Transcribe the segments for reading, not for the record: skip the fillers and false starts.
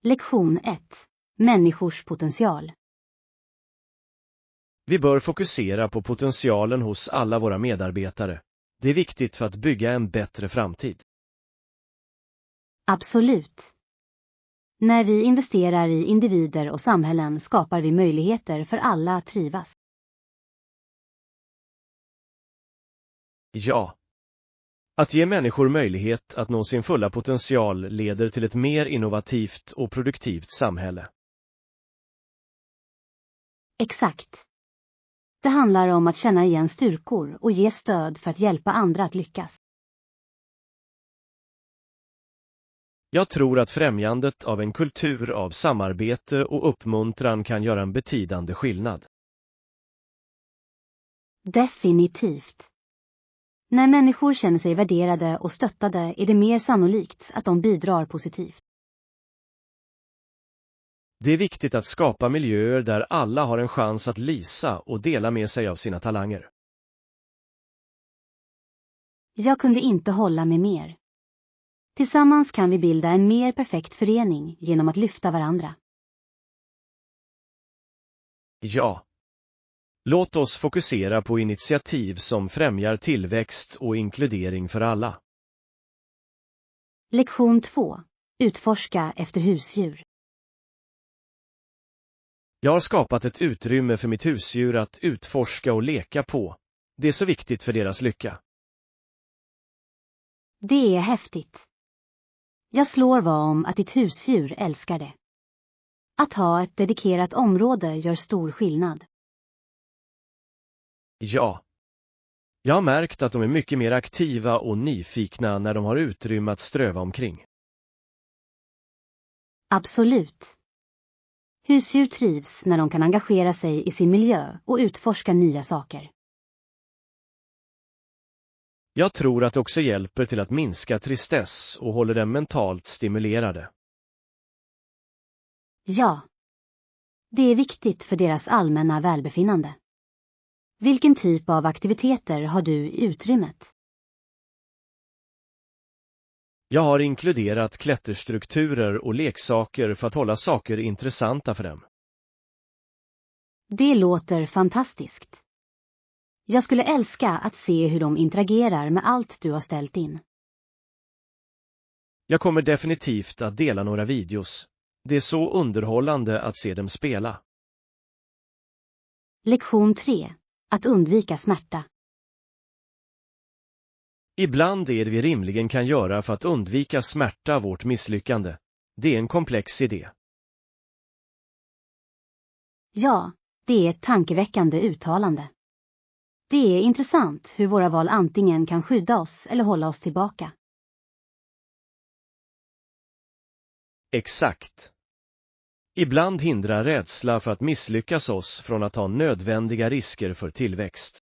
Lektion 1. Människors potential. Vi bör fokusera på potentialen hos alla våra medarbetare. Det är viktigt för att bygga en bättre framtid. Absolut. När vi investerar i individer och samhällen skapar vi möjligheter för alla att trivas. Ja. Att ge människor möjlighet att nå sin fulla potential leder till ett mer innovativt och produktivt samhälle. Exakt. Det handlar om att känna igen styrkor och ge stöd för att hjälpa andra att lyckas. Jag tror att främjandet av en kultur av samarbete och uppmuntran kan göra en betydande skillnad. Definitivt. När människor känner sig värderade och stöttade är det mer sannolikt att de bidrar positivt. Det är viktigt att skapa miljöer där alla har en chans att lysa och dela med sig av sina talanger. Jag kunde inte hålla med mer. Tillsammans kan vi bilda en mer perfekt förening genom att lyfta varandra. Ja. Låt oss fokusera på initiativ som främjar tillväxt och inkludering för alla. Lektion 2. Utforska efter husdjur. Jag har skapat ett utrymme för mitt husdjur att utforska och leka på. Det är så viktigt för deras lycka. Det är häftigt. Jag slår vad om att ditt husdjur älskar det. Att ha ett dedikerat område gör stor skillnad. Ja. Jag har märkt att de är mycket mer aktiva och nyfikna när de har utrymme att ströva omkring. Absolut. Husdjur trivs när de kan engagera sig i sin miljö och utforska nya saker. Jag tror att det också hjälper till att minska tristess och håller dem mentalt stimulerade. Ja. Det är viktigt för deras allmänna välbefinnande. Vilken typ av aktiviteter har du i utrymmet? Jag har inkluderat klätterstrukturer och leksaker för att hålla saker intressanta för dem. Det låter fantastiskt. Jag skulle älska att se hur de interagerar med allt du har ställt in. Jag kommer definitivt att dela några videos. Det är så underhållande att se dem spela. Lektion 3. Att undvika smärta. Ibland är det vi rimligen kan göra för att undvika smärta vårt misslyckande. Det är en komplex idé. Ja, det är ett tankeväckande uttalande. Det är intressant hur våra val antingen kan skydda oss eller hålla oss tillbaka. Exakt. Ibland hindrar rädsla för att misslyckas oss från att ta nödvändiga risker för tillväxt.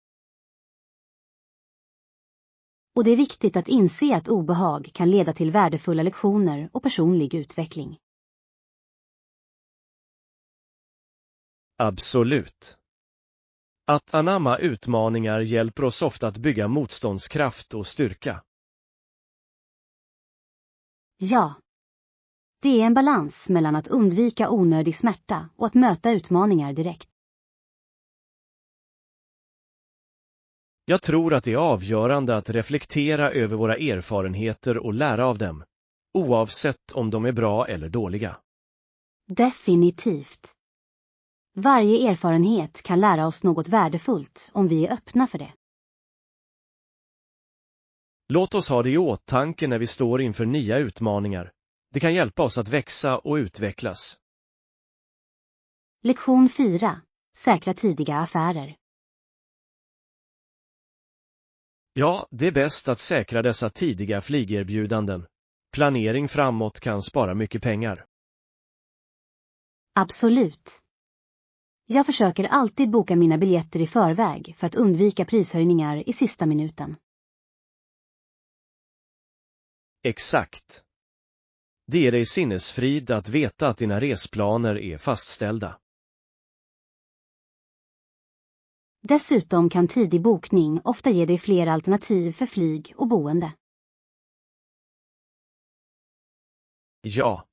Och det är viktigt att inse att obehag kan leda till värdefulla lektioner och personlig utveckling. Absolut. Att anamma utmaningar hjälper oss ofta att bygga motståndskraft och styrka. Ja. Det är en balans mellan att undvika onödig smärta och att möta utmaningar direkt. Jag tror att det är avgörande att reflektera över våra erfarenheter och lära av dem, oavsett om de är bra eller dåliga. Definitivt. Varje erfarenhet kan lära oss något värdefullt om vi är öppna för det. Låt oss ha det i åtanke när vi står inför nya utmaningar. Det kan hjälpa oss att växa och utvecklas. Lektion 4. Säkra tidiga affärer. Ja, det är bäst att säkra dessa tidiga flygerbjudanden. Planering framåt kan spara mycket pengar. Absolut. Jag försöker alltid boka mina biljetter i förväg för att undvika prishöjningar i sista minuten. Exakt. Det ger dig sinnesfrid att veta att dina resplaner är fastställda. Dessutom kan tidig bokning ofta ge dig fler alternativ för flyg och boende. Ja.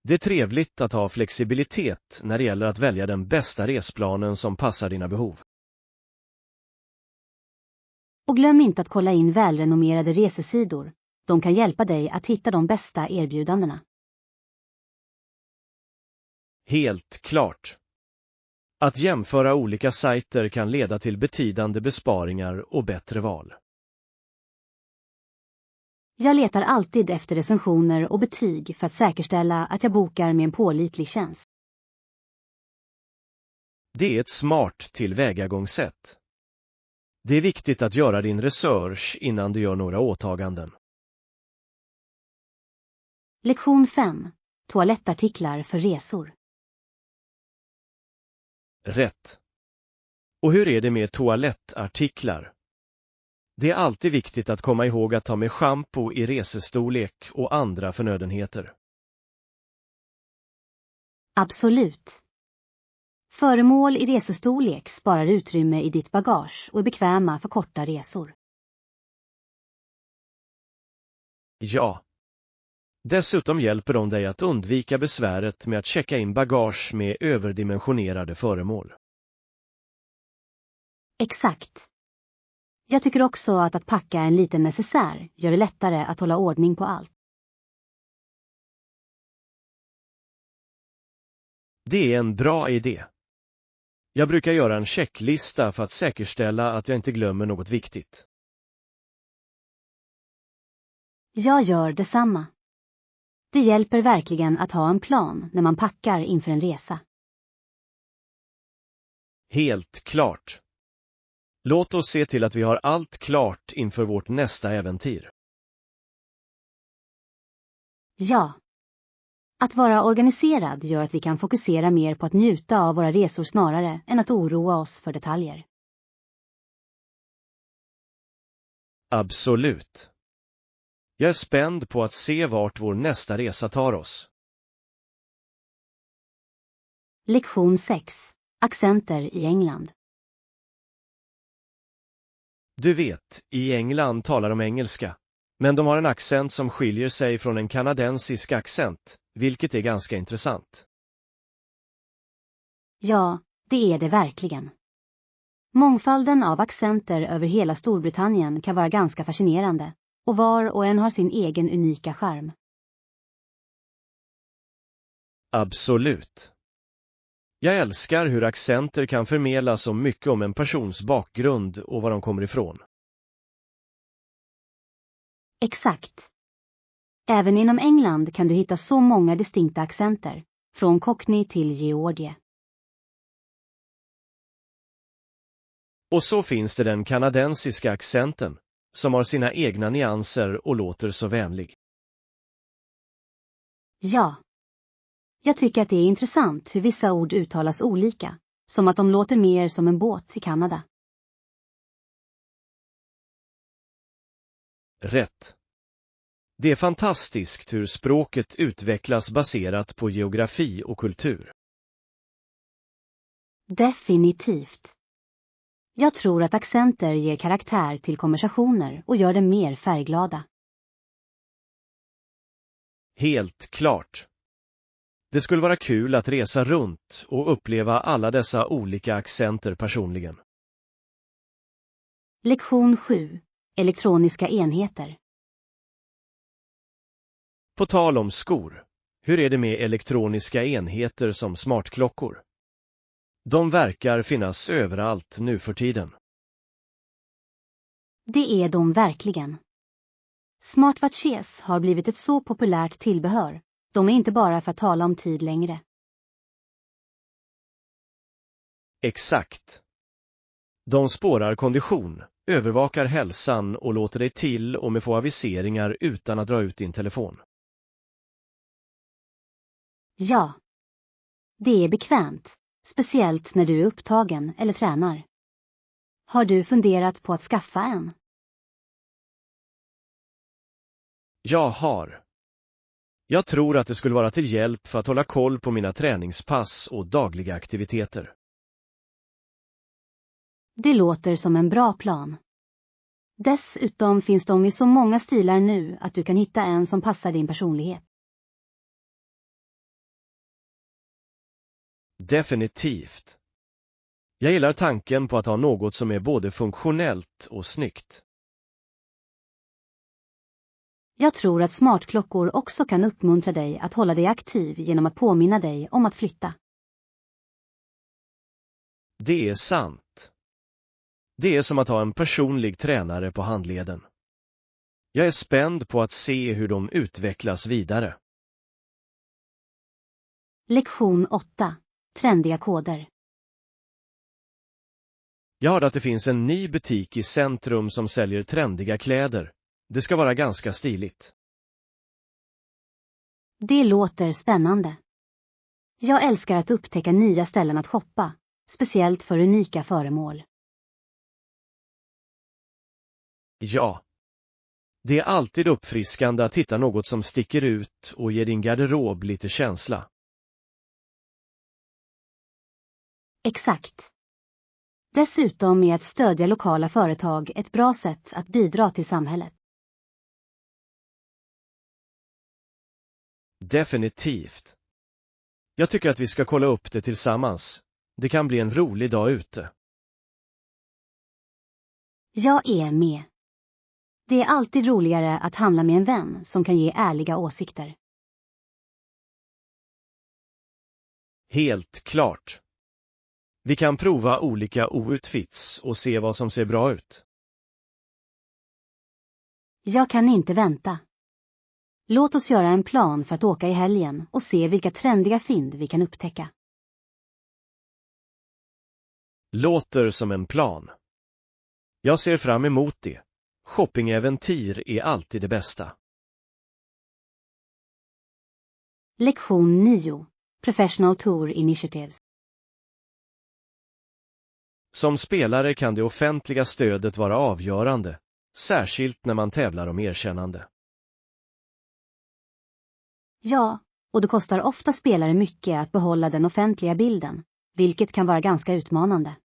Det är trevligt att ha flexibilitet när det gäller att välja den bästa resplanen som passar dina behov. Och glöm inte att kolla in välrenommerade resesidor. De kan hjälpa dig att hitta de bästa erbjudandena. Helt klart. Att jämföra olika sajter kan leda till betydande besparingar och bättre val. Jag letar alltid efter recensioner och betyg för att säkerställa att jag bokar med en pålitlig tjänst. Det är ett smart tillvägagångssätt. Det är viktigt att göra din research innan du gör några åtaganden. Lektion 5. Toalettartiklar för resor. Rätt. Och hur är det med toalettartiklar? Det är alltid viktigt att komma ihåg att ta med shampoo i resestorlek och andra förnödenheter. Absolut. Föremål i resestorlek sparar utrymme i ditt bagage och är bekväma för korta resor. Ja. Dessutom hjälper de dig att undvika besväret med att checka in bagage med överdimensionerade föremål. Exakt. Jag tycker också att packa en liten necessär gör det lättare att hålla ordning på allt. Det är en bra idé. Jag brukar göra en checklista för att säkerställa att jag inte glömmer något viktigt. Jag gör detsamma. Det hjälper verkligen att ha en plan när man packar inför en resa. Helt klart. Låt oss se till att vi har allt klart inför vårt nästa äventyr. Ja. Att vara organiserad gör att vi kan fokusera mer på att njuta av våra resor snarare än att oroa oss för detaljer. Absolut. Jag är spänd på att se vart vår nästa resa tar oss. Lektion 6. Accenter i England. Du vet, i England talar de engelska, men de har en accent som skiljer sig från en kanadensisk accent, vilket är ganska intressant. Ja, det är det verkligen. Mångfalden av accenter över hela Storbritannien kan vara ganska fascinerande, och var och en har sin egen unika charm. Absolut. Jag älskar hur accenter kan förmedla så mycket om en persons bakgrund och var de kommer ifrån. Exakt. Även inom England kan du hitta så många distinkta accenter, från cockney till georgie. Och så finns det den kanadensiska accenten, som har sina egna nyanser och låter så vänlig. Ja. Jag tycker att det är intressant hur vissa ord uttalas olika, som att de låter mer som en båt i Kanada. Rätt. Det är fantastiskt hur språket utvecklas baserat på geografi och kultur. Definitivt. Jag tror att accenter ger karaktär till konversationer och gör dem mer färgglada. Helt klart. Det skulle vara kul att resa runt och uppleva alla dessa olika accenter personligen. Lektion 7. Elektroniska enheter. På tal om skor, hur är det med elektroniska enheter som smartklockor? De verkar finnas överallt nu för tiden. Det är de verkligen. Smartwatches har blivit ett så populärt tillbehör. De är inte bara för att tala om tid längre. Exakt. De spårar kondition, övervakar hälsan och låter dig till och med få aviseringar utan att dra ut din telefon. Ja. Det är bekvämt, speciellt när du är upptagen eller tränar. Har du funderat på att skaffa en? Jag har. Jag tror att det skulle vara till hjälp för att hålla koll på mina träningspass och dagliga aktiviteter. Det låter som en bra plan. Dessutom finns de i så många stilar nu att du kan hitta en som passar din personlighet. Definitivt. Jag gillar tanken på att ha något som är både funktionellt och snyggt. Jag tror att smartklockor också kan uppmuntra dig att hålla dig aktiv genom att påminna dig om att flytta. Det är sant. Det är som att ha en personlig tränare på handleden. Jag är spänd på att se hur de utvecklas vidare. Lektion 8. Trendiga koder. Jag hörde att det finns en ny butik i centrum som säljer trendiga kläder. Det ska vara ganska stiligt. Det låter spännande. Jag älskar att upptäcka nya ställen att shoppa, speciellt för unika föremål. Ja. Det är alltid uppfriskande att hitta något som sticker ut och ger din garderob lite känsla. Exakt. Dessutom är att stödja lokala företag ett bra sätt att bidra till samhället. Definitivt. Jag tycker att vi ska kolla upp det tillsammans. Det kan bli en rolig dag ute. Jag är med. Det är alltid roligare att handla med en vän som kan ge ärliga åsikter. Helt klart. Vi kan prova olika outfits och se vad som ser bra ut. Jag kan inte vänta. Låt oss göra en plan för att åka i helgen och se vilka trendiga fynd vi kan upptäcka. Låter som en plan. Jag ser fram emot det. Shoppingäventyr är alltid det bästa. Lektion 9. Professional Tour Initiatives. Som spelare kan det offentliga stödet vara avgörande, särskilt när man tävlar om erkännande. Ja, och det kostar ofta spelare mycket att behålla den offentliga bilden, vilket kan vara ganska utmanande.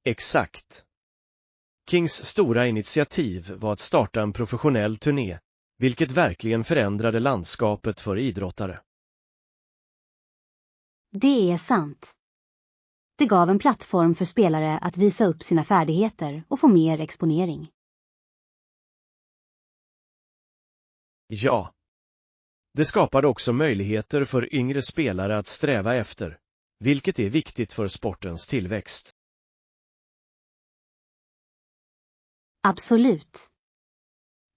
Exakt. Kings stora initiativ var att starta en professionell turné, vilket verkligen förändrade landskapet för idrottare. Det är sant. Det gav en plattform för spelare att visa upp sina färdigheter och få mer exponering. Ja. Det skapade också möjligheter för yngre spelare att sträva efter, vilket är viktigt för sportens tillväxt. Absolut.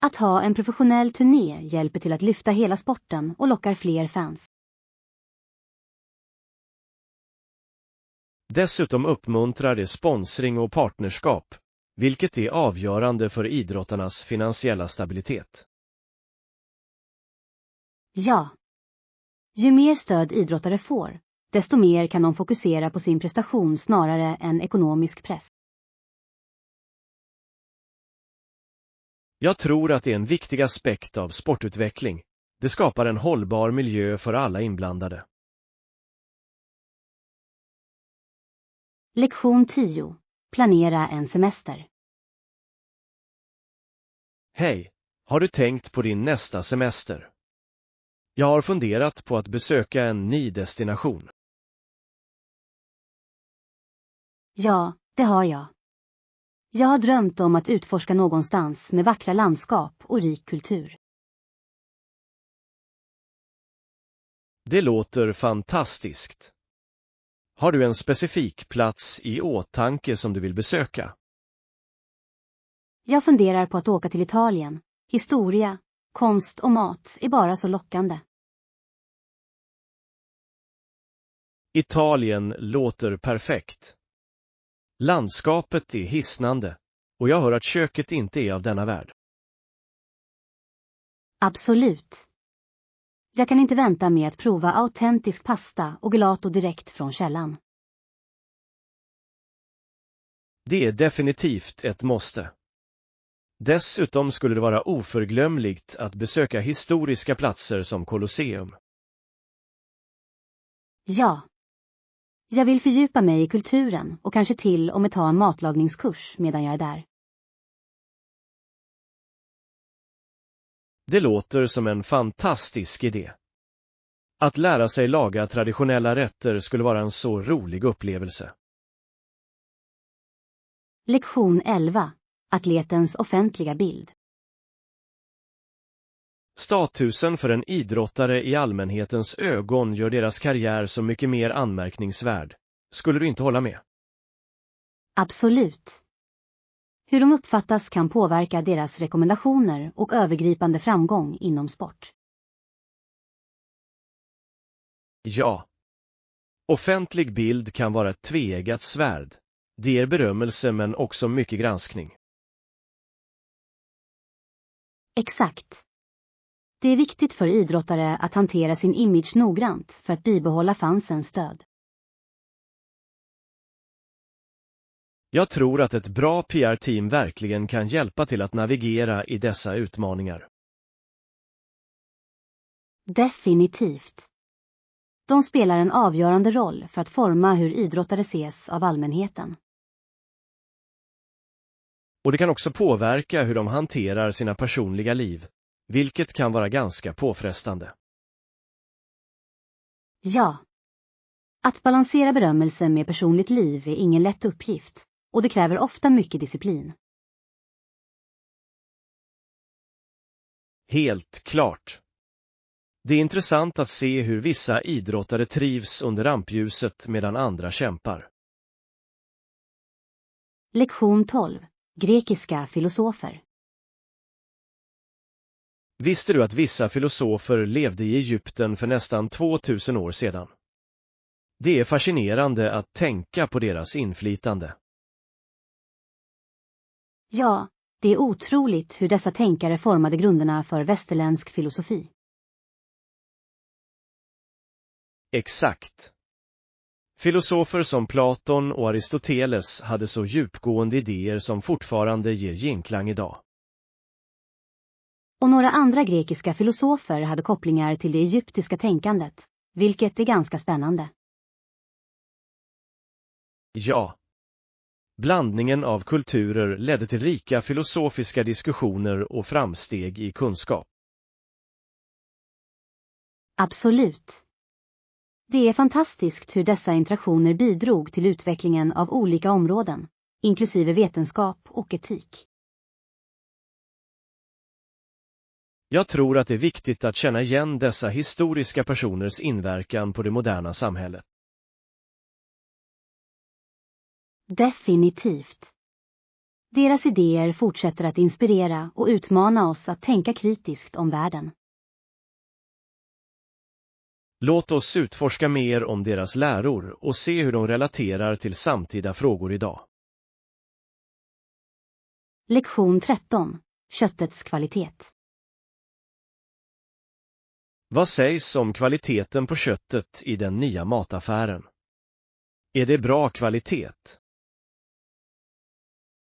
Att ha en professionell turné hjälper till att lyfta hela sporten och lockar fler fans. Dessutom uppmuntrar det sponsring och partnerskap, vilket är avgörande för idrottarnas finansiella stabilitet. Ja. Ju mer stöd idrottare får, desto mer kan de fokusera på sin prestation snarare än ekonomisk press. Jag tror att det är en viktig aspekt av sportutveckling. Det skapar en hållbar miljö för alla inblandade. Lektion 10. Planera en semester. Hej, har du tänkt på din nästa semester? Jag har funderat på att besöka en ny destination. Ja, det har jag. Jag har drömt om att utforska någonstans med vackra landskap och rik kultur. Det låter fantastiskt. Har du en specifik plats i åtanke som du vill besöka? Jag funderar på att åka till Italien. Historia, konst och mat är bara så lockande. Italien låter perfekt. Landskapet är hisnande och jag hör att köket inte är av denna värld. Absolut. Jag kan inte vänta med att prova autentisk pasta och gelato direkt från källan. Det är definitivt ett måste. Dessutom skulle det vara oförglömligt att besöka historiska platser som Colosseum. Ja. Jag vill fördjupa mig i kulturen och kanske till och med ta en matlagningskurs medan jag är där. Det låter som en fantastisk idé. Att lära sig laga traditionella rätter skulle vara en så rolig upplevelse. Lektion 11. Atletens offentliga bild. Statusen för en idrottare i allmänhetens ögon gör deras karriär så mycket mer anmärkningsvärd. Skulle du inte hålla med? Absolut. Hur de uppfattas kan påverka deras rekommendationer och övergripande framgång inom sport. Ja. Offentlig bild kan vara ett tveeggat svärd. Det ger berömmelse men också mycket granskning. Exakt. Det är viktigt för idrottare att hantera sin image noggrant för att bibehålla fansens stöd. Jag tror att ett bra PR-team verkligen kan hjälpa till att navigera i dessa utmaningar. Definitivt. De spelar en avgörande roll för att forma hur idrottare ses av allmänheten. Och det kan också påverka hur de hanterar sina personliga liv, vilket kan vara ganska påfrestande. Ja. Att balansera berömmelse med personligt liv är ingen lätt uppgift, och det kräver ofta mycket disciplin. Helt klart. Det är intressant att se hur vissa idrottare trivs under rampljuset medan andra kämpar. Lektion 12. Grekiska filosofer. Visste du att vissa filosofer levde i Egypten för nästan 2000 år sedan? Det är fascinerande att tänka på deras inflytande. Ja, det är otroligt hur dessa tänkare formade grunderna för västerländsk filosofi. Exakt. Filosofer som Platon och Aristoteles hade så djupgående idéer som fortfarande ger genklang idag. Och några andra grekiska filosofer hade kopplingar till det egyptiska tänkandet, vilket är ganska spännande. Ja. Blandningen av kulturer ledde till rika filosofiska diskussioner och framsteg i kunskap. Absolut. Det är fantastiskt hur dessa interaktioner bidrog till utvecklingen av olika områden, inklusive vetenskap och etik. Jag tror att det är viktigt att känna igen dessa historiska personers inverkan på det moderna samhället. Definitivt. Deras idéer fortsätter att inspirera och utmana oss att tänka kritiskt om världen. Låt oss utforska mer om deras läror och se hur de relaterar till samtida frågor idag. Lektion 13. Köttets kvalitet. Vad sägs om kvaliteten på köttet i den nya mataffären? Är det bra kvalitet?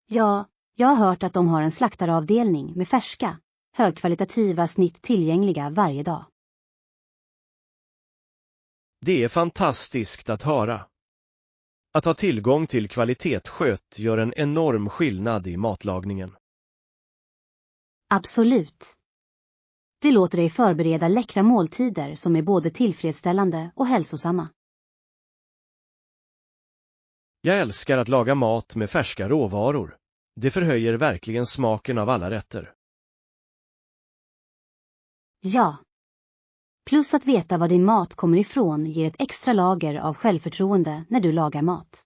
Ja, jag har hört att de har en slaktaravdelning med färska, högkvalitativa snitt tillgängliga varje dag. Det är fantastiskt att höra. Att ha tillgång till kvalitetskött gör en enorm skillnad i matlagningen. Absolut. Det låter dig förbereda läckra måltider som är både tillfredsställande och hälsosamma. Jag älskar att laga mat med färska råvaror. Det förhöjer verkligen smaken av alla rätter. Ja. Plus att veta var din mat kommer ifrån ger ett extra lager av självförtroende när du lagar mat.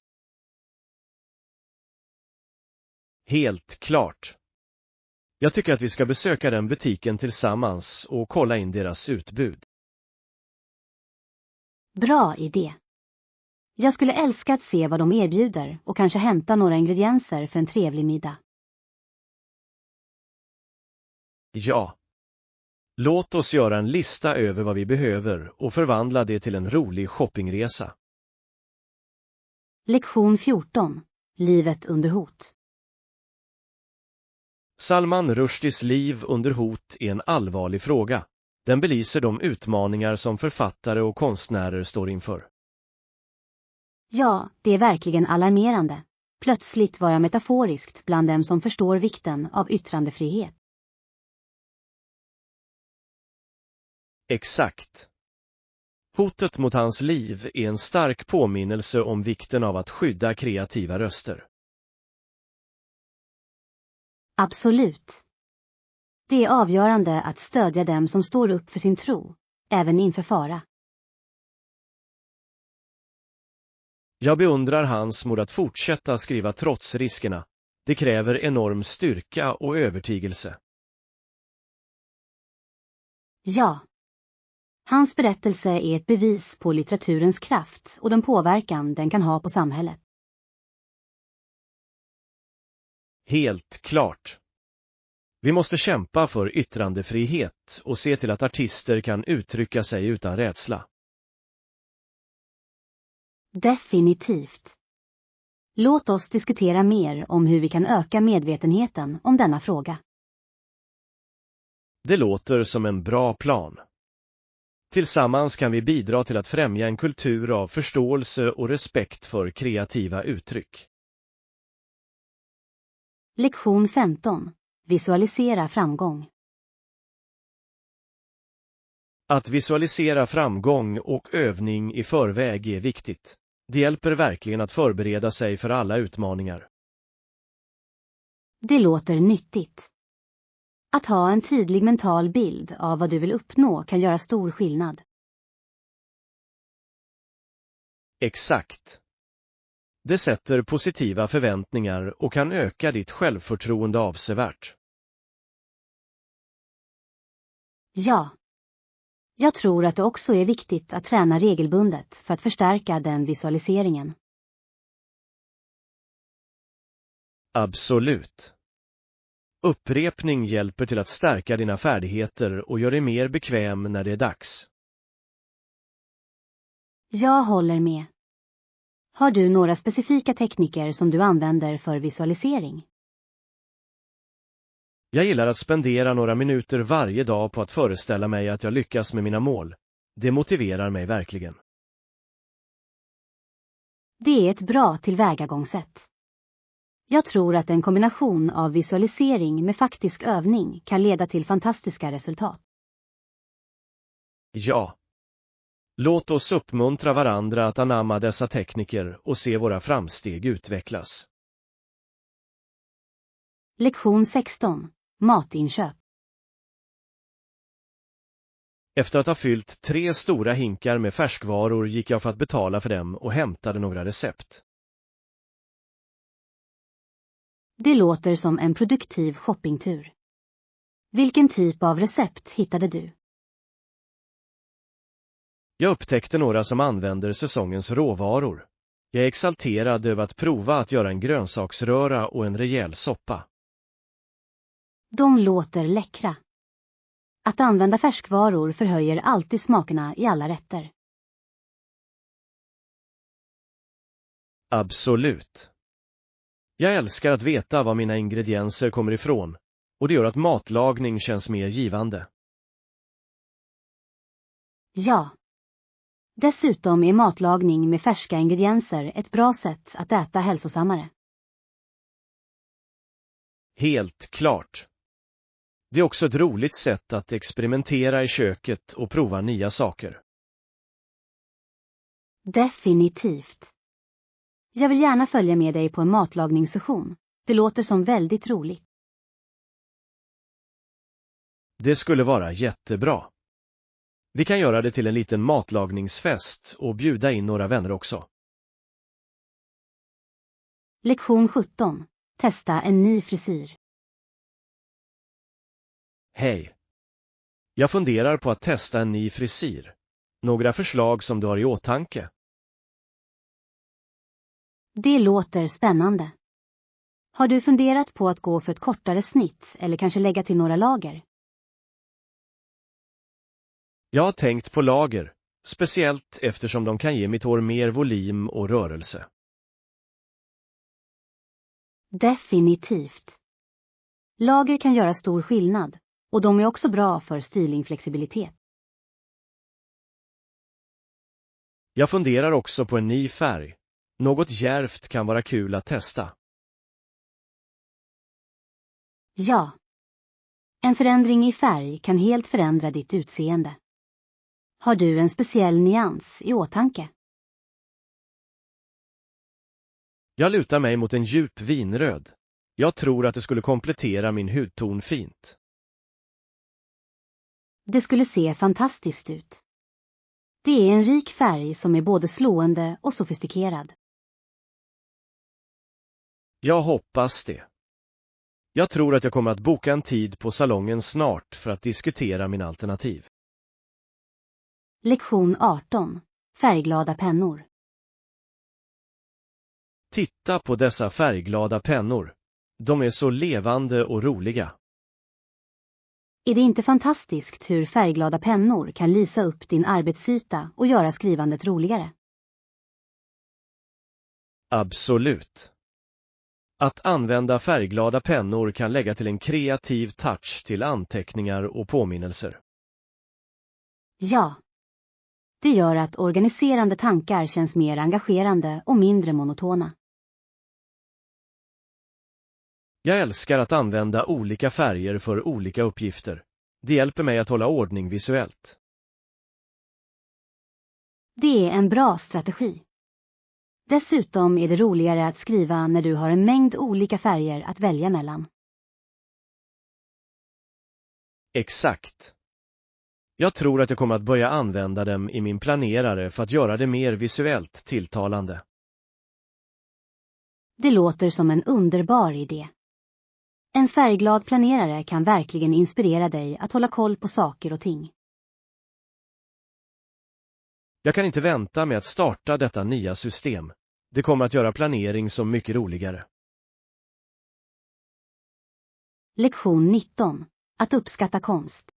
Helt klart. Jag tycker att vi ska besöka den butiken tillsammans och kolla in deras utbud. Bra idé. Jag skulle älska att se vad de erbjuder och kanske hämta några ingredienser för en trevlig middag. Ja. Låt oss göra en lista över vad vi behöver och förvandla det till en rolig shoppingresa. Lektion 14. Livet under hot. Salman Rushdies liv under hot är en allvarlig fråga. Den belyser de utmaningar som författare och konstnärer står inför. Ja, det är verkligen alarmerande. Plötsligt var jag metaforiskt bland dem som förstår vikten av yttrandefrihet. Exakt. Hotet mot hans liv är en stark påminnelse om vikten av att skydda kreativa röster. Absolut. Det är avgörande att stödja dem som står upp för sin tro, även inför fara. Jag beundrar hans mod att fortsätta skriva trots riskerna. Det kräver enorm styrka och övertygelse. Ja. Hans berättelse är ett bevis på litteraturens kraft och den påverkan den kan ha på samhället. Helt klart. Vi måste kämpa för yttrandefrihet och se till att artister kan uttrycka sig utan rädsla. Definitivt. Låt oss diskutera mer om hur vi kan öka medvetenheten om denna fråga. Det låter som en bra plan. Tillsammans kan vi bidra till att främja en kultur av förståelse och respekt för kreativa uttryck. Lektion 15. Visualisera framgång. Att visualisera framgång och övning i förväg är viktigt. Det hjälper verkligen att förbereda sig för alla utmaningar. Det låter nyttigt. Att ha en tydlig mental bild av vad du vill uppnå kan göra stor skillnad. Exakt. Det sätter positiva förväntningar och kan öka ditt självförtroende avsevärt. Ja. Jag tror att det också är viktigt att träna regelbundet för att förstärka den visualiseringen. Absolut. Upprepning hjälper till att stärka dina färdigheter och gör dig mer bekväm när det är dags. Jag håller med. Har du några specifika tekniker som du använder för visualisering? Jag gillar att spendera några minuter varje dag på att föreställa mig att jag lyckas med mina mål. Det motiverar mig verkligen. Det är ett bra tillvägagångssätt. Jag tror att en kombination av visualisering med faktisk övning kan leda till fantastiska resultat. Ja. Låt oss uppmuntra varandra att anamma dessa tekniker och se våra framsteg utvecklas. Lektion 16. Matinköp. Efter att ha fyllt 3 stora hinkar med färskvaror gick jag för att betala för dem och hämtade några recept. Det låter som en produktiv shoppingtur. Vilken typ av recept hittade du? Jag upptäckte några som använder säsongens råvaror. Jag är exalterad över att prova att göra en grönsaksröra och en rejäl soppa. De låter läckra. Att använda färskvaror förhöjer alltid smakerna i alla rätter. Absolut. Jag älskar att veta var mina ingredienser kommer ifrån, och det gör att matlagning känns mer givande. Ja. Dessutom är matlagning med färska ingredienser ett bra sätt att äta hälsosammare. Helt klart. Det är också ett roligt sätt att experimentera i köket och prova nya saker. Definitivt. Jag vill gärna följa med dig på en matlagningssession. Det låter som väldigt roligt. Det skulle vara jättebra. Vi kan göra det till en liten matlagningsfest och bjuda in några vänner också. Lektion 17. Testa en ny frisyr. Hej. Jag funderar på att testa en ny frisyr. Några förslag som du har i åtanke? Det låter spännande. Har du funderat på att gå för ett kortare snitt eller kanske lägga till några lager? Jag har tänkt på lager, speciellt eftersom de kan ge mitt hår mer volym och rörelse. Definitivt. Lager kan göra stor skillnad och de är också bra för stylingflexibilitet. Jag funderar också på en ny färg. Något djärvt kan vara kul att testa. Ja. En förändring i färg kan helt förändra ditt utseende. Har du en speciell nyans i åtanke? Jag lutar mig mot en djup vinröd. Jag tror att det skulle komplettera min hudton fint. Det skulle se fantastiskt ut. Det är en rik färg som är både slående och sofistikerad. Jag hoppas det. Jag tror att jag kommer att boka en tid på salongen snart för att diskutera min alternativ. Lektion 18. Färgglada pennor. Titta på dessa färgglada pennor. De är så levande och roliga. Är det inte fantastiskt hur färgglada pennor kan lysa upp din arbetsyta och göra skrivandet roligare? Absolut. Att använda färgglada pennor kan lägga till en kreativ touch till anteckningar och påminnelser. Ja. Det gör att organiserande tankar känns mer engagerande och mindre monotona. Jag älskar att använda olika färger för olika uppgifter. Det hjälper mig att hålla ordning visuellt. Det är en bra strategi. Dessutom är det roligare att skriva när du har en mängd olika färger att välja mellan. Exakt. Jag tror att jag kommer att börja använda dem i min planerare för att göra det mer visuellt tilltalande. Det låter som en underbar idé. En färgglad planerare kan verkligen inspirera dig att hålla koll på saker och ting. Jag kan inte vänta med att starta detta nya system. Det kommer att göra planering så mycket roligare. Lektion 19. Att uppskatta konst.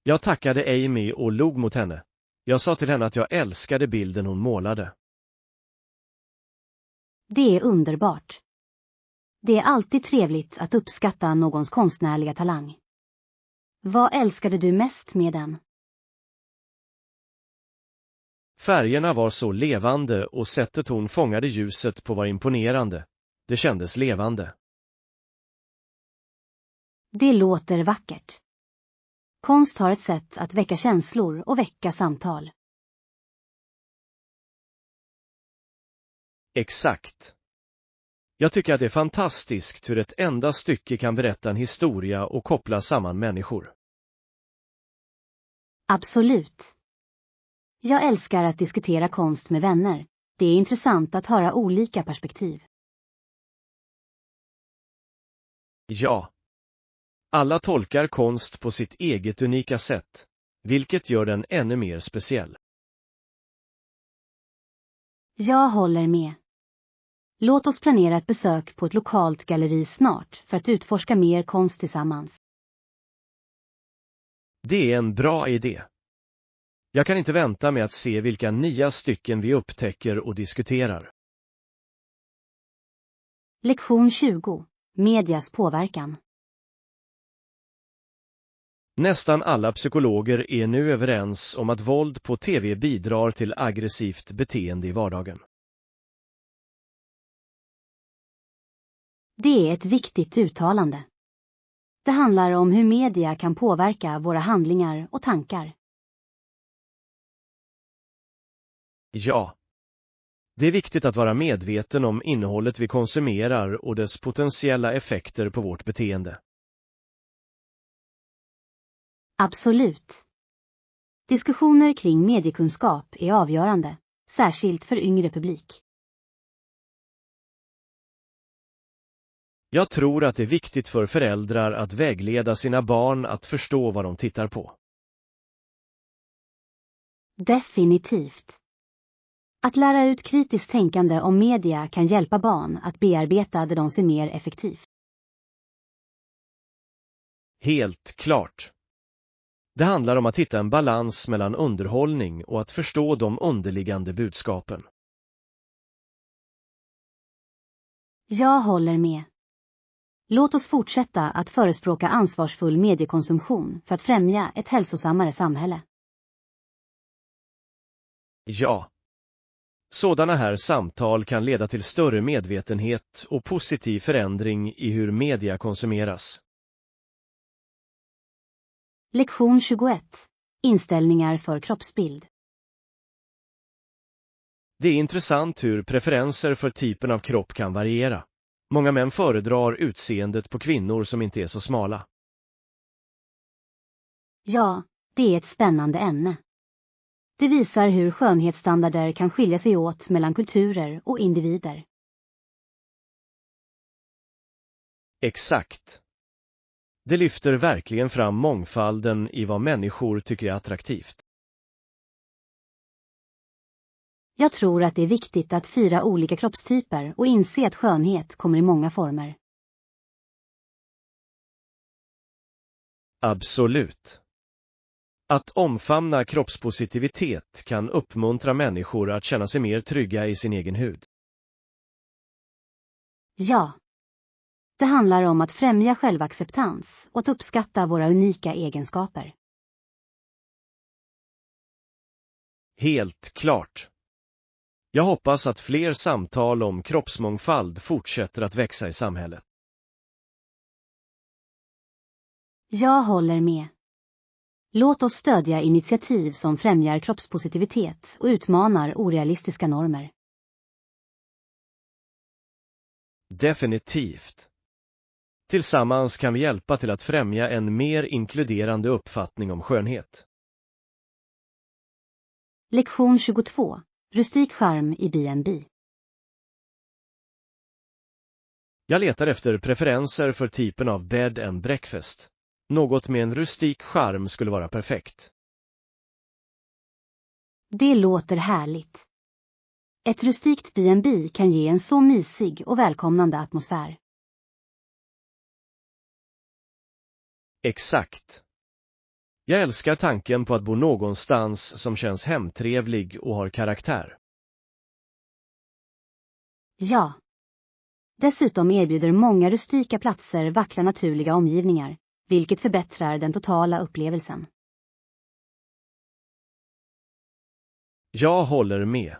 Jag tackade Amy och log mot henne. Jag sa till henne att jag älskade bilden hon målade. Det är underbart. Det är alltid trevligt att uppskatta någons konstnärliga talang. Vad älskade du mest med den? Färgerna var så levande och sättet hon fångade ljuset på var imponerande. Det kändes levande. Det låter vackert. Konst har ett sätt att väcka känslor och väcka samtal. Exakt. Jag tycker att det är fantastiskt hur ett enda stycke kan berätta en historia och koppla samman människor. Absolut. Jag älskar att diskutera konst med vänner. Det är intressant att höra olika perspektiv. Ja. Alla tolkar konst på sitt eget unika sätt, vilket gör den ännu mer speciell. Jag håller med. Låt oss planera ett besök på ett lokalt galleri snart för att utforska mer konst tillsammans. Det är en bra idé. Jag kan inte vänta med att se vilka nya stycken vi upptäcker och diskuterar. Lektion 20. Medias påverkan. Nästan alla psykologer är nu överens om att våld på TV bidrar till aggressivt beteende i vardagen. Det är ett viktigt uttalande. Det handlar om hur media kan påverka våra handlingar och tankar. Ja. Det är viktigt att vara medveten om innehållet vi konsumerar och dess potentiella effekter på vårt beteende. Absolut. Diskussioner kring mediekunskap är avgörande, särskilt för yngre publik. Jag tror att det är viktigt för föräldrar att vägleda sina barn att förstå vad de tittar på. Definitivt. Att lära ut kritiskt tänkande om media kan hjälpa barn att bearbeta det de ser mer effektivt. Helt klart. Det handlar om att hitta en balans mellan underhållning och att förstå de underliggande budskapen. Jag håller med. Låt oss fortsätta att förespråka ansvarsfull mediekonsumtion för att främja ett hälsosammare samhälle. Ja. Sådana här samtal kan leda till större medvetenhet och positiv förändring i hur media konsumeras. Lektion 21. Inställningar för kroppsbild. Det är intressant hur preferenser för typen av kropp kan variera. Många män föredrar utseendet på kvinnor som inte är så smala. Ja, det är ett spännande ämne. Det visar hur skönhetsstandarder kan skilja sig åt mellan kulturer och individer. Exakt. Det lyfter verkligen fram mångfalden i vad människor tycker är attraktivt. Jag tror att det är viktigt att fira olika kroppstyper och inse att skönhet kommer i många former. Absolut. Att omfamna kroppspositivitet kan uppmuntra människor att känna sig mer trygga i sin egen hud. Ja. Det handlar om att främja självacceptans och att uppskatta våra unika egenskaper. Helt klart. Jag hoppas att fler samtal om kroppsmångfald fortsätter att växa i samhället. Jag håller med. Låt oss stödja initiativ som främjar kroppspositivitet och utmanar orealistiska normer. Definitivt. Tillsammans kan vi hjälpa till att främja en mer inkluderande uppfattning om skönhet. Lektion 22. Rustik charm i B&B. Jag letar efter preferenser för typen av bed and breakfast. Något med en rustik charm skulle vara perfekt. Det låter härligt. Ett rustikt B&B kan ge en så mysig och välkomnande atmosfär. Exakt. Jag älskar tanken på att bo någonstans som känns hemtrevlig och har karaktär. Ja. Dessutom erbjuder många rustika platser vackra naturliga omgivningar, vilket förbättrar den totala upplevelsen. Jag håller med.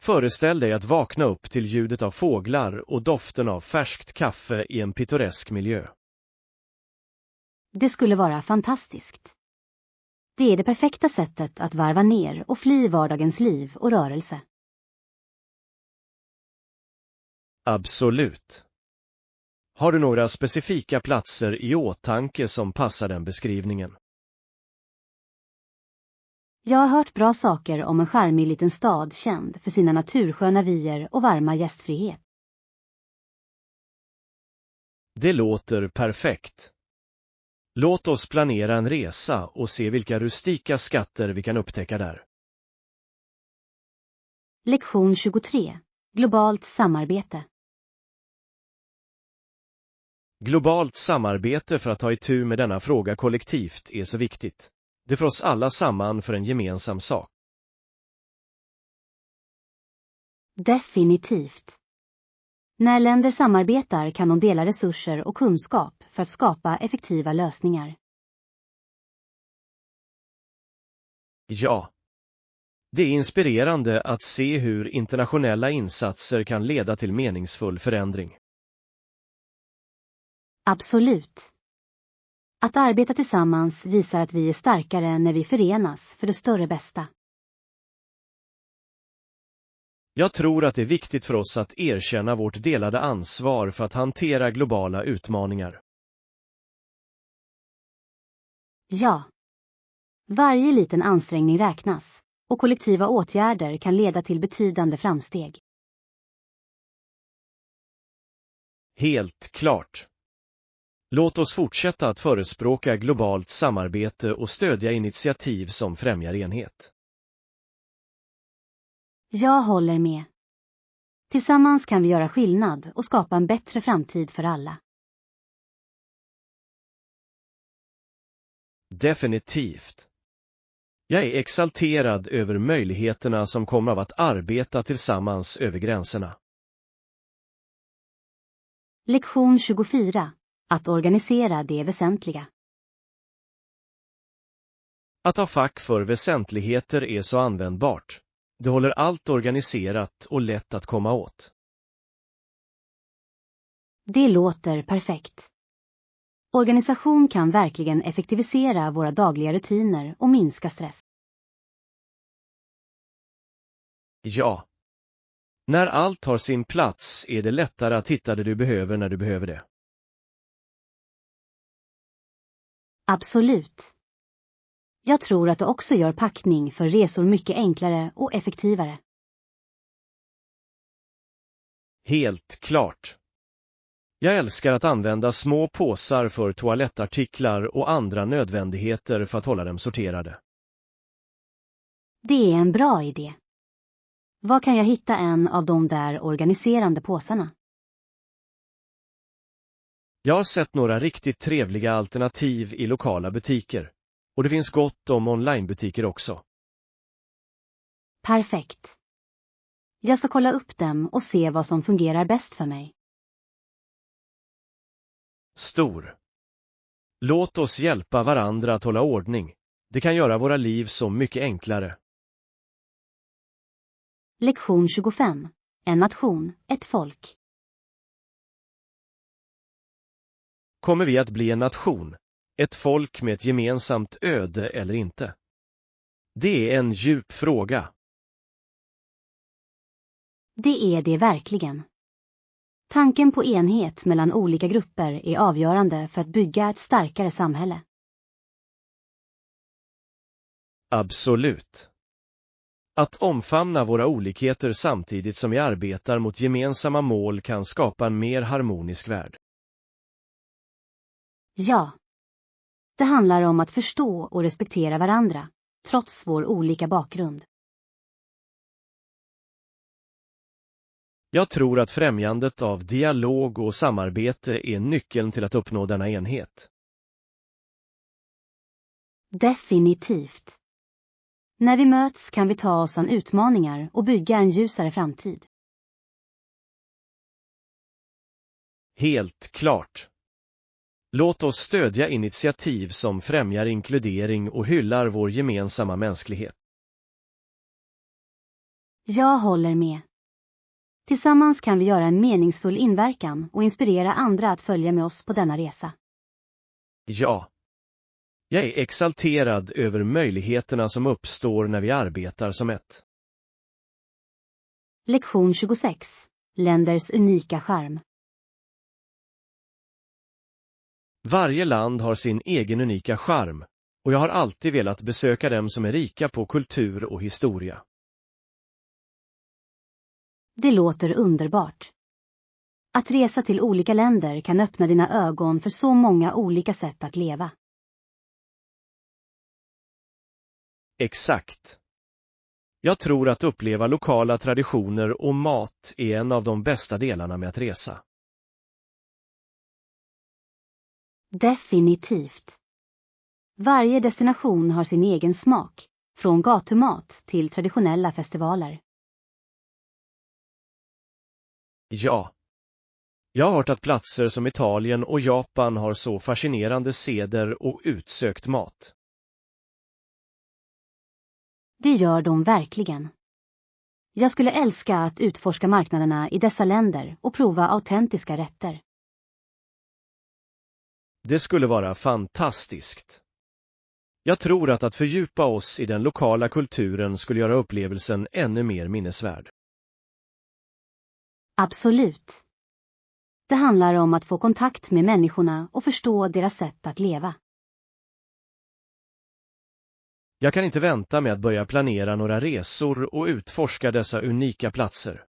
Föreställ dig att vakna upp till ljudet av fåglar och doften av färskt kaffe i en pittoresk miljö. Det skulle vara fantastiskt. Det är det perfekta sättet att varva ner och fly i vardagens liv och rörelse. Absolut. Har du några specifika platser i åtanke som passar den beskrivningen? Jag har hört bra saker om en charmig liten stad känd för sina natursköna vyer och varma gästfrihet. Det låter perfekt. Låt oss planera en resa och se vilka rustika skatter vi kan upptäcka där. Lektion 23. Globalt samarbete. Globalt samarbete för att ta itu med denna fråga kollektivt är så viktigt. Det får oss alla samman för en gemensam sak. Definitivt. När länder samarbetar kan de dela resurser och kunskap för att skapa effektiva lösningar. Ja. Det är inspirerande att se hur internationella insatser kan leda till meningsfull förändring. Absolut. Att arbeta tillsammans visar att vi är starkare när vi förenas för det större bästa. Jag tror att det är viktigt för oss att erkänna vårt delade ansvar för att hantera globala utmaningar. Ja. Varje liten ansträngning räknas, och kollektiva åtgärder kan leda till betydande framsteg. Helt klart. Låt oss fortsätta att förespråka globalt samarbete och stödja initiativ som främjar enhet. Jag håller med. Tillsammans kan vi göra skillnad och skapa en bättre framtid för alla. Definitivt. Jag är exalterad över möjligheterna som kommer av att arbeta tillsammans över gränserna. Lektion 24. Att organisera det väsentliga. Att ha fack för väsentligheter är så användbart. Det håller allt organiserat och lätt att komma åt. Det låter perfekt. Organisation kan verkligen effektivisera våra dagliga rutiner och minska stress. Ja. När allt har sin plats är det lättare att hitta det du behöver när du behöver det. Absolut. Jag tror att det också gör packning för resor mycket enklare och effektivare. Helt klart. Jag älskar att använda små påsar för toalettartiklar och andra nödvändigheter för att hålla dem sorterade. Det är en bra idé. Var kan jag hitta en av de där organiserande påsarna? Jag har sett några riktigt trevliga alternativ i lokala butiker. Och det finns gott om onlinebutiker också. Perfekt. Jag ska kolla upp dem och se vad som fungerar bäst för mig. Stor. Låt oss hjälpa varandra att hålla ordning. Det kan göra våra liv så mycket enklare. Lektion 25. En nation, ett folk. Kommer vi att bli en nation? Ett folk med ett gemensamt öde eller inte? Det är en djup fråga. Det är det verkligen. Tanken på enhet mellan olika grupper är avgörande för att bygga ett starkare samhälle. Absolut. Att omfamna våra olikheter samtidigt som vi arbetar mot gemensamma mål kan skapa en mer harmonisk värld. Ja. Det handlar om att förstå och respektera varandra, trots vår olika bakgrund. Jag tror att främjandet av dialog och samarbete är nyckeln till att uppnå denna enhet. Definitivt. När vi möts kan vi ta oss an utmaningar och bygga en ljusare framtid. Helt klart. Låt oss stödja initiativ som främjar inkludering och hyllar vår gemensamma mänsklighet. Jag håller med. Tillsammans kan vi göra en meningsfull inverkan och inspirera andra att följa med oss på denna resa. Ja. Jag är exalterad över möjligheterna som uppstår när vi arbetar som ett. Lektion 26. Länders unika charm. Varje land har sin egen unika charm, och jag har alltid velat besöka dem som är rika på kultur och historia. Det låter underbart. Att resa till olika länder kan öppna dina ögon för så många olika sätt att leva. Exakt. Jag tror att uppleva lokala traditioner och mat är en av de bästa delarna med att resa. Definitivt. Varje destination har sin egen smak, från gatumat till traditionella festivaler. Ja. Jag har hört att platser som Italien och Japan har så fascinerande seder och utsökt mat. Det gör de verkligen. Jag skulle älska att utforska marknaderna i dessa länder och prova autentiska rätter. Det skulle vara fantastiskt. Jag tror att fördjupa oss i den lokala kulturen skulle göra upplevelsen ännu mer minnesvärd. Absolut. Det handlar om att få kontakt med människorna och förstå deras sätt att leva. Jag kan inte vänta med att börja planera några resor och utforska dessa unika platser.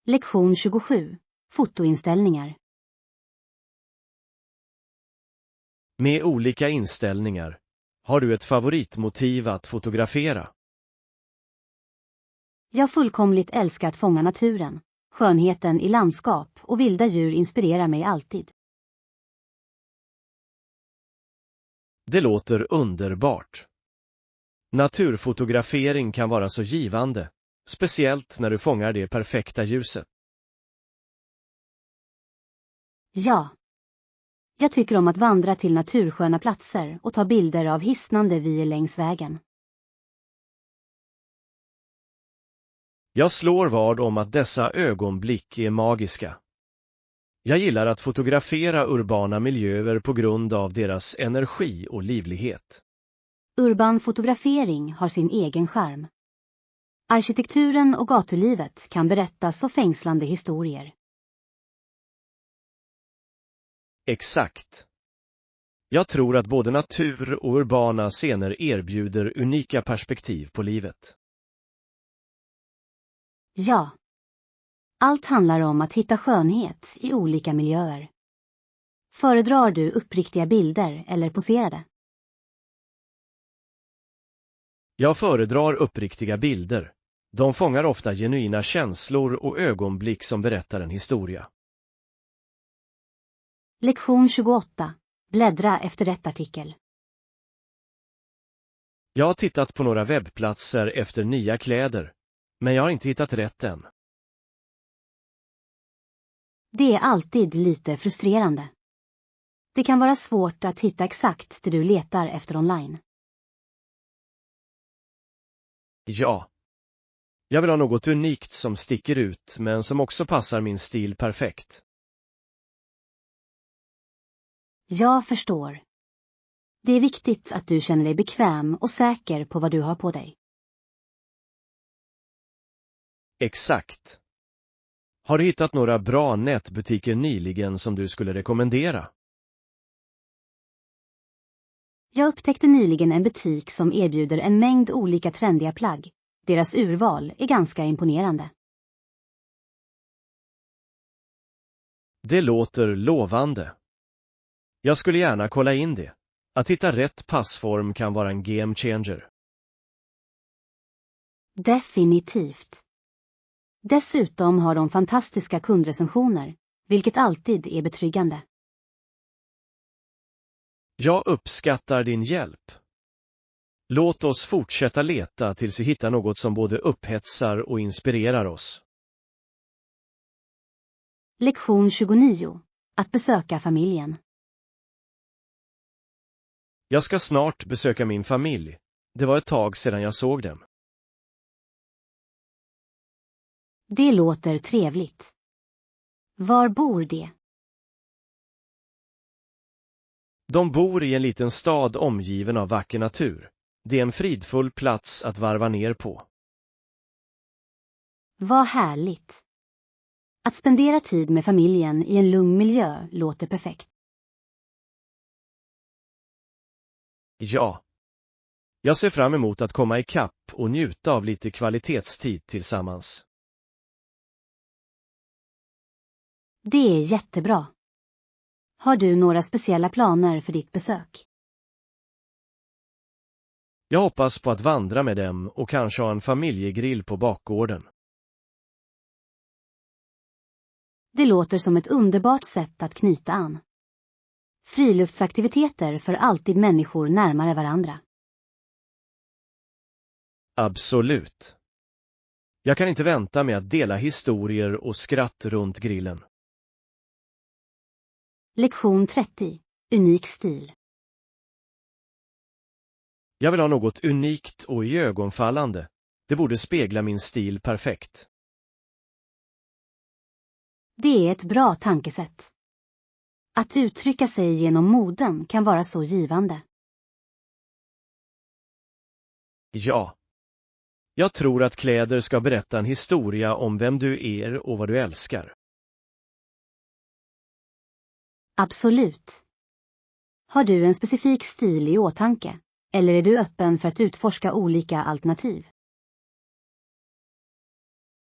Lektion 27. Fotoinställningar. Med olika inställningar, har du ett favoritmotiv att fotografera? Jag fullkomligt älskar att fånga naturen. Skönheten i landskap och vilda djur inspirerar mig alltid. Det låter underbart. Naturfotografering kan vara så givande, speciellt när du fångar det perfekta ljuset. Ja. Jag tycker om att vandra till natursköna platser och ta bilder av hisnande vyer längs vägen. Jag slår vad om att dessa ögonblick är magiska. Jag gillar att fotografera urbana miljöer på grund av deras energi och livlighet. Urban fotografering har sin egen charm. Arkitekturen och gatulivet kan berätta så fängslande historier. Exakt. Jag tror att både natur och urbana scener erbjuder unika perspektiv på livet. Ja. Allt handlar om att hitta skönhet i olika miljöer. Föredrar du uppriktiga bilder eller poserade? Jag föredrar uppriktiga bilder. De fångar ofta genuina känslor och ögonblick som berättar en historia. Lektion 28. Bläddra efter rätt artikel. Jag har tittat på några webbplatser efter nya kläder, men jag har inte hittat rätt än. Det är alltid lite frustrerande. Det kan vara svårt att hitta exakt det du letar efter online. Ja. Jag vill ha något unikt som sticker ut men som också passar min stil perfekt. Jag förstår. Det är viktigt att du känner dig bekväm och säker på vad du har på dig. Exakt. Har du hittat några bra nätbutiker nyligen som du skulle rekommendera? Jag upptäckte nyligen en butik som erbjuder en mängd olika trendiga plagg. Deras urval är ganska imponerande. Det låter lovande. Jag skulle gärna kolla in det. Att hitta rätt passform kan vara en game changer. Definitivt. Dessutom har de fantastiska kundrecensioner, vilket alltid är betryggande. Jag uppskattar din hjälp. Låt oss fortsätta leta tills vi hittar något som både upphetsar och inspirerar oss. Lektion 29. Att besöka familjen. Jag ska snart besöka min familj. Det var ett tag sedan jag såg dem. Det låter trevligt. Var bor de? De bor i en liten stad omgiven av vacker natur. Det är en fridfull plats att varva ner på. Vad härligt. Att spendera tid med familjen i en lugn miljö låter perfekt. Ja. Jag ser fram emot att komma ikapp och njuta av lite kvalitetstid tillsammans. Det är jättebra. Har du några speciella planer för ditt besök? Jag hoppas på att vandra med dem och kanske ha en familjegrill på bakgården. Det låter som ett underbart sätt att knyta an. Friluftsaktiviteter för alltid människor närmare varandra. Absolut. Jag kan inte vänta med att dela historier och skratt runt grillen. Lektion 30. Unik stil. Jag vill ha något unikt och iögonfallande. Det borde spegla min stil perfekt. Det är ett bra tankesätt. Att uttrycka sig genom moden kan vara så givande. Ja. Jag tror att kläder ska berätta en historia om vem du är och vad du älskar. Absolut. Har du en specifik stil i åtanke? Eller är du öppen för att utforska olika alternativ?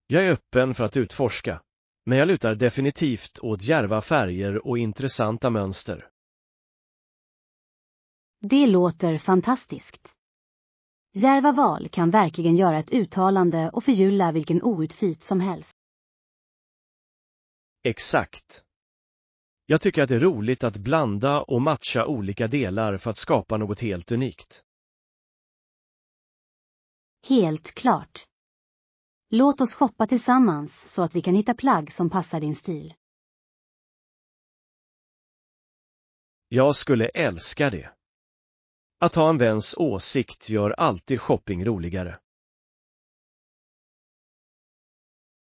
Jag är öppen för att utforska, men jag lutar definitivt åt djärva färger och intressanta mönster. Det låter fantastiskt. Djärva val kan verkligen göra ett uttalande och förgylla vilken outfit som helst. Exakt. Jag tycker att det är roligt att blanda och matcha olika delar för att skapa något helt unikt. Helt klart. Låt oss shoppa tillsammans så att vi kan hitta plagg som passar din stil. Jag skulle älska det. Att ha en väns åsikt gör alltid shopping roligare.